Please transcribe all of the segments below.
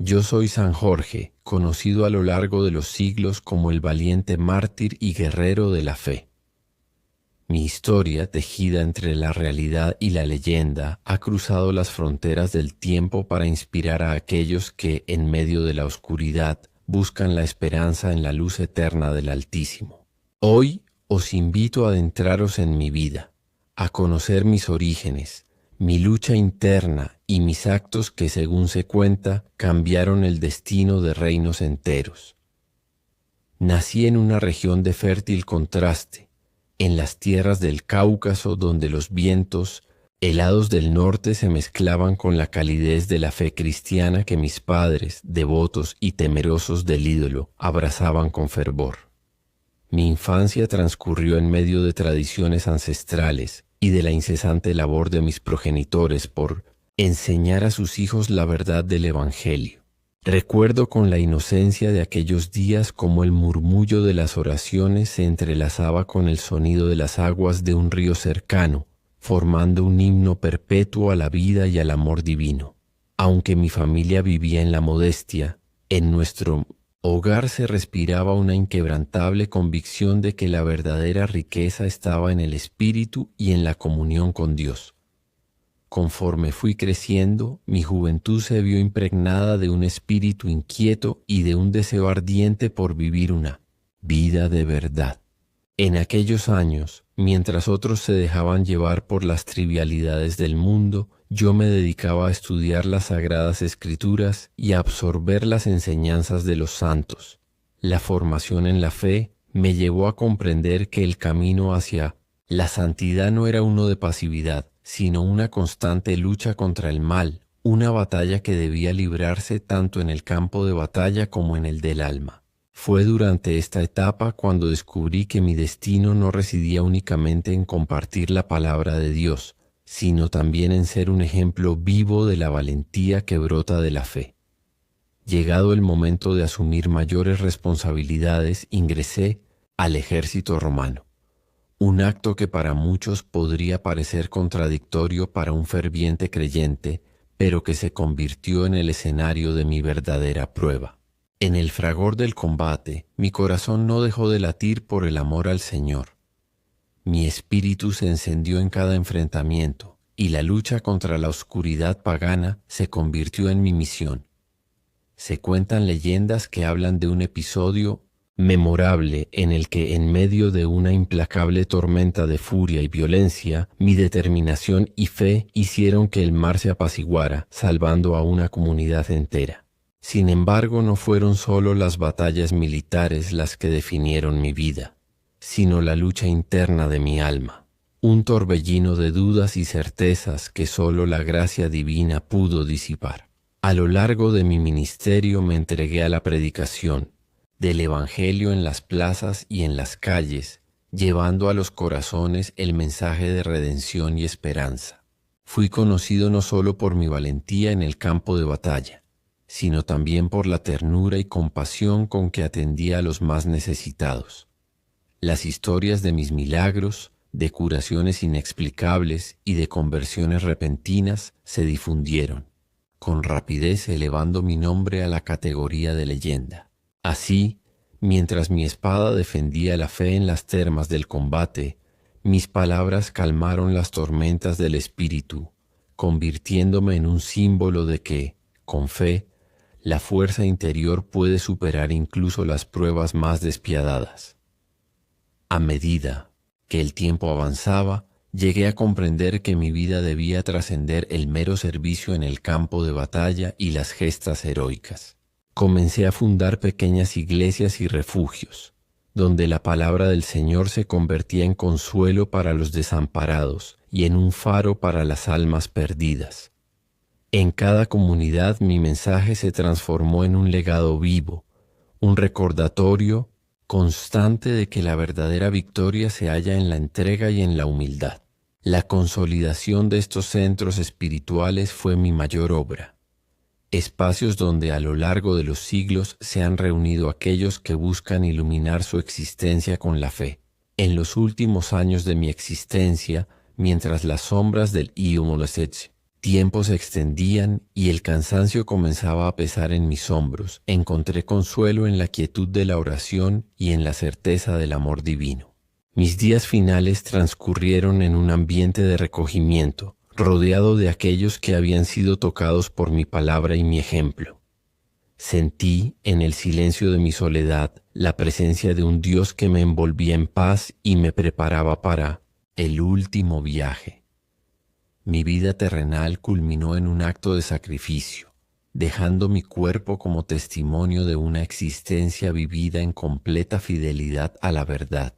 Yo soy San Jorge, conocido a lo largo de los siglos como el valiente mártir y guerrero de la fe. Mi historia, tejida entre la realidad y la leyenda, ha cruzado las fronteras del tiempo para inspirar a aquellos que, en medio de la oscuridad, buscan la esperanza en la luz eterna del Altísimo. Hoy os invito a adentraros en mi vida, a conocer mis orígenes, mi lucha interna y mis actos que, según se cuenta, cambiaron el destino de reinos enteros. Nací en una región de fértil contraste, en las tierras del Cáucaso, donde los vientos helados del norte se mezclaban con la calidez de la fe cristiana que mis padres, devotos y temerosos del ídolo, abrazaban con fervor. Mi infancia transcurrió en medio de tradiciones ancestrales y de la incesante labor de mis progenitores por enseñar a sus hijos la verdad del Evangelio. Recuerdo con la inocencia de aquellos días cómo el murmullo de las oraciones se entrelazaba con el sonido de las aguas de un río cercano, formando un himno perpetuo a la vida y al amor divino. Aunque mi familia vivía en la modestia, en nuestro hogar se respiraba una inquebrantable convicción de que la verdadera riqueza estaba en el espíritu y en la comunión con Dios. Conforme fui creciendo, mi juventud se vio impregnada de un espíritu inquieto y de un deseo ardiente por vivir una vida de verdad. En aquellos años, mientras otros se dejaban llevar por las trivialidades del mundo, yo me dedicaba a estudiar las Sagradas Escrituras y a absorber las enseñanzas de los santos. La formación en la fe me llevó a comprender que el camino hacia la santidad no era uno de pasividad, sino una constante lucha contra el mal, una batalla que debía librarse tanto en el campo de batalla como en el del alma. Fue durante esta etapa cuando descubrí que mi destino no residía únicamente en compartir la palabra de Dios, sino también en ser un ejemplo vivo de la valentía que brota de la fe. Llegado el momento de asumir mayores responsabilidades, ingresé al ejército romano. Un acto que para muchos podría parecer contradictorio para un ferviente creyente, pero que se convirtió en el escenario de mi verdadera prueba. En el fragor del combate, mi corazón no dejó de latir por el amor al Señor. Mi espíritu se encendió en cada enfrentamiento, y la lucha contra la oscuridad pagana se convirtió en mi misión. Se cuentan leyendas que hablan de un episodio memorable en el que, en medio de una implacable tormenta de furia y violencia, mi determinación y fe hicieron que el mar se apaciguara, salvando a una comunidad entera. Sin embargo, no fueron solo las batallas militares las que definieron mi vida, sino la lucha interna de mi alma, un torbellino de dudas y certezas que solo la gracia divina pudo disipar. A lo largo de mi ministerio me entregué a la predicación del Evangelio en las plazas y en las calles, llevando a los corazones el mensaje de redención y esperanza. Fui conocido no solo por mi valentía en el campo de batalla, sino también por la ternura y compasión con que atendía a los más necesitados. Las historias de mis milagros, de curaciones inexplicables y de conversiones repentinas se difundieron, con rapidez elevando mi nombre a la categoría de leyenda. Así, mientras mi espada defendía la fe en las termas del combate, mis palabras calmaron las tormentas del espíritu, convirtiéndome en un símbolo de que, con fe, la fuerza interior puede superar incluso las pruebas más despiadadas. A medida que el tiempo avanzaba, llegué a comprender que mi vida debía trascender el mero servicio en el campo de batalla y las gestas heroicas. Comencé a fundar pequeñas iglesias y refugios, donde la palabra del Señor se convertía en consuelo para los desamparados y en un faro para las almas perdidas. En cada comunidad mi mensaje se transformó en un legado vivo, un recordatorio constante de que la verdadera victoria se halla en la entrega y en la humildad. La consolidación de estos centros espirituales fue mi mayor obra. Espacios donde a lo largo de los siglos se han reunido aquellos que buscan iluminar su existencia con la fe. En los últimos años de mi existencia, mientras las sombras del Iomolosech tiempos se extendían y el cansancio comenzaba a pesar en mis hombros, encontré consuelo en la quietud de la oración y en la certeza del amor divino. Mis días finales transcurrieron en un ambiente de recogimiento, rodeado de aquellos que habían sido tocados por mi palabra y mi ejemplo. Sentí, en el silencio de mi soledad, la presencia de un Dios que me envolvía en paz y me preparaba para el último viaje. Mi vida terrenal culminó en un acto de sacrificio, dejando mi cuerpo como testimonio de una existencia vivida en completa fidelidad a la verdad.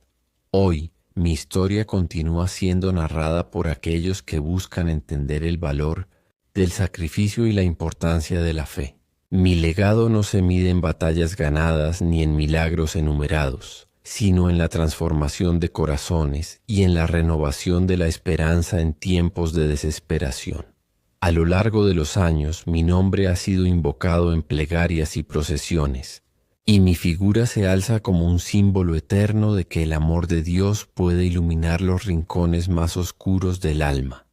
Hoy, mi historia continúa siendo narrada por aquellos que buscan entender el valor del sacrificio y la importancia de la fe. Mi legado no se mide en batallas ganadas ni en milagros enumerados, sino en la transformación de corazones y en la renovación de la esperanza en tiempos de desesperación. A lo largo de los años, mi nombre ha sido invocado en plegarias y procesiones, y mi figura se alza como un símbolo eterno de que el amor de Dios puede iluminar los rincones más oscuros del alma.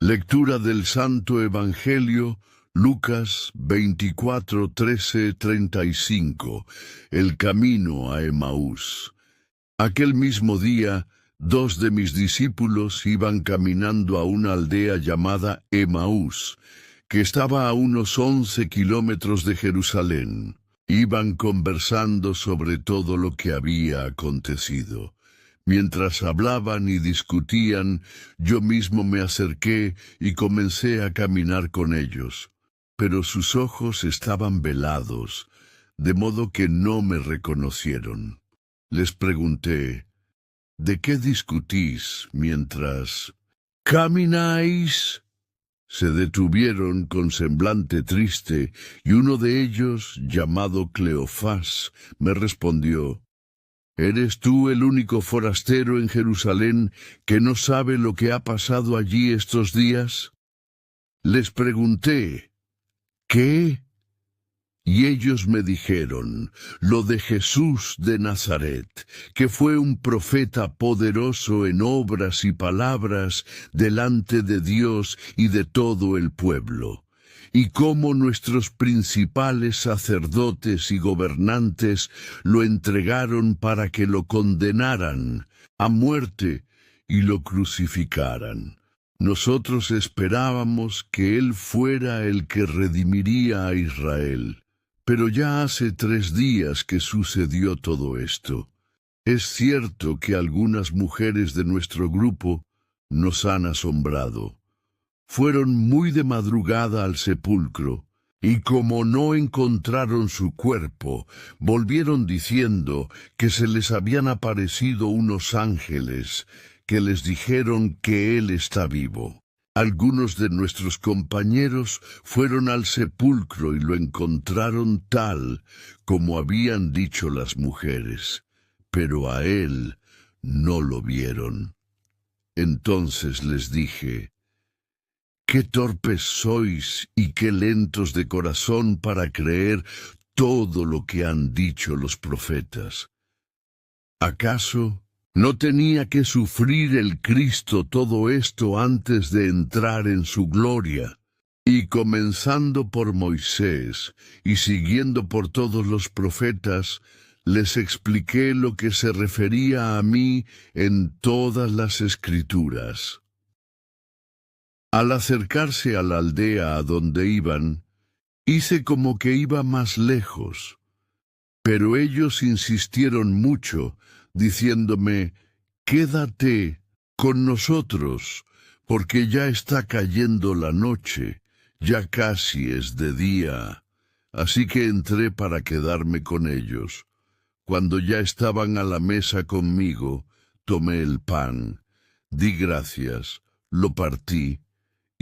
Lectura del Santo Evangelio, Lucas 24, 13, 35. El camino a Emaús. Aquel mismo día, 2 de mis discípulos iban caminando a una aldea llamada Emaús, que estaba a unos 11 kilómetros de Jerusalén. Iban conversando sobre todo lo que había acontecido. Mientras hablaban y discutían, yo mismo me acerqué y comencé a caminar con ellos. Pero sus ojos estaban velados, de modo que no me reconocieron. Les pregunté, ¿de qué discutís mientras camináis? Se detuvieron con semblante triste, y uno de ellos, llamado Cleofás, me respondió, ¿eres tú el único forastero en Jerusalén que no sabe lo que ha pasado allí estos días? Les pregunté, ¿qué? Y ellos me dijeron, lo de Jesús de Nazaret, que fue un profeta poderoso en obras y palabras delante de Dios y de todo el pueblo, y cómo nuestros principales sacerdotes y gobernantes lo entregaron para que lo condenaran a muerte y lo crucificaran. Nosotros esperábamos que él fuera el que redimiría a Israel. Pero ya hace 3 días que sucedió todo esto. Es cierto que algunas mujeres de nuestro grupo nos han asombrado. Fueron muy de madrugada al sepulcro, y como no encontraron su cuerpo, volvieron diciendo que se les habían aparecido unos ángeles que les dijeron que él está vivo. Algunos de nuestros compañeros fueron al sepulcro y lo encontraron tal como habían dicho las mujeres, pero a él no lo vieron. Entonces les dije, «Qué torpes sois y qué lentos de corazón para creer todo lo que han dicho los profetas. ¿Acaso no tenía que sufrir el Cristo todo esto antes de entrar en su gloria? Y comenzando por Moisés y siguiendo por todos los profetas, les expliqué lo que se refería a mí en todas las Escrituras». Al acercarse a la aldea a donde iban, hice como que iba más lejos, pero ellos insistieron mucho, diciéndome, «Quédate con nosotros, porque ya está cayendo la noche, ya casi es de día». Así que entré para quedarme con ellos. Cuando ya estaban a la mesa conmigo, tomé el pan, di gracias, lo partí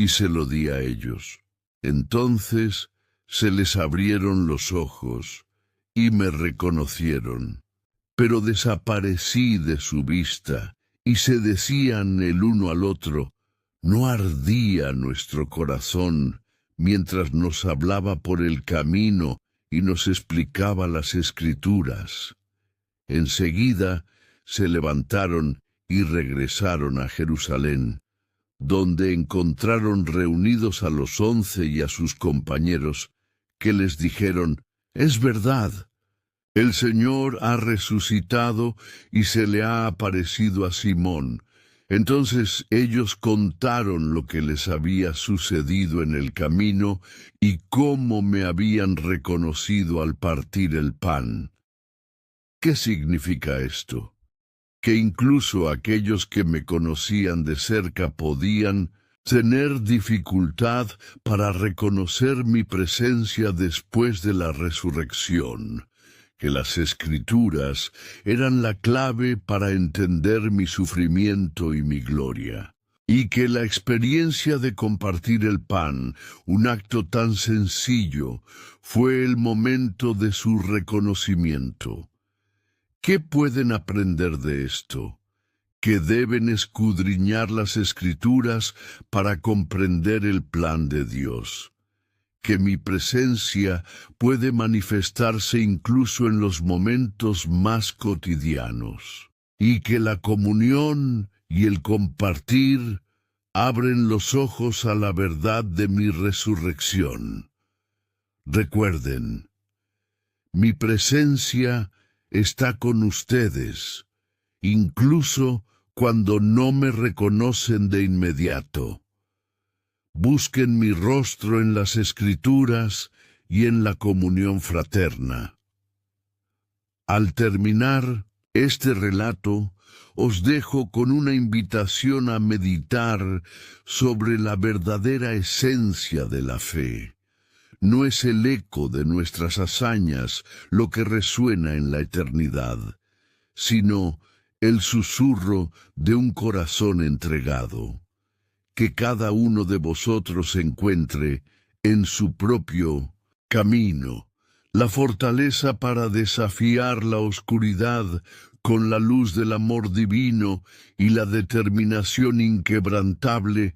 y se lo di a ellos. Entonces se les abrieron los ojos y me reconocieron. Pero desaparecí de su vista, y se decían el uno al otro, ¿no ardía nuestro corazón mientras nos hablaba por el camino y nos explicaba las Escrituras? Enseguida se levantaron y regresaron a Jerusalén, donde encontraron reunidos a los 11 y a sus compañeros, que les dijeron: «Es verdad, el Señor ha resucitado y se le ha aparecido a Simón». Entonces ellos contaron lo que les había sucedido en el camino y cómo me habían reconocido al partir el pan. ¿Qué significa esto? Que incluso aquellos que me conocían de cerca podían tener dificultad para reconocer mi presencia después de la resurrección, que las Escrituras eran la clave para entender mi sufrimiento y mi gloria, y que la experiencia de compartir el pan, un acto tan sencillo, fue el momento de su reconocimiento. ¿Qué pueden aprender de esto? Que deben escudriñar las Escrituras para comprender el plan de Dios. Que mi presencia puede manifestarse incluso en los momentos más cotidianos, y que la comunión y el compartir abren los ojos a la verdad de mi resurrección. Recuerden, mi presencia está con ustedes, incluso cuando no me reconocen de inmediato. Busquen mi rostro en las Escrituras y en la comunión fraterna. Al terminar este relato, os dejo con una invitación a meditar sobre la verdadera esencia de la fe. No es el eco de nuestras hazañas lo que resuena en la eternidad, sino el susurro de un corazón entregado. Que cada uno de vosotros encuentre en su propio camino la fortaleza para desafiar la oscuridad con la luz del amor divino y la determinación inquebrantable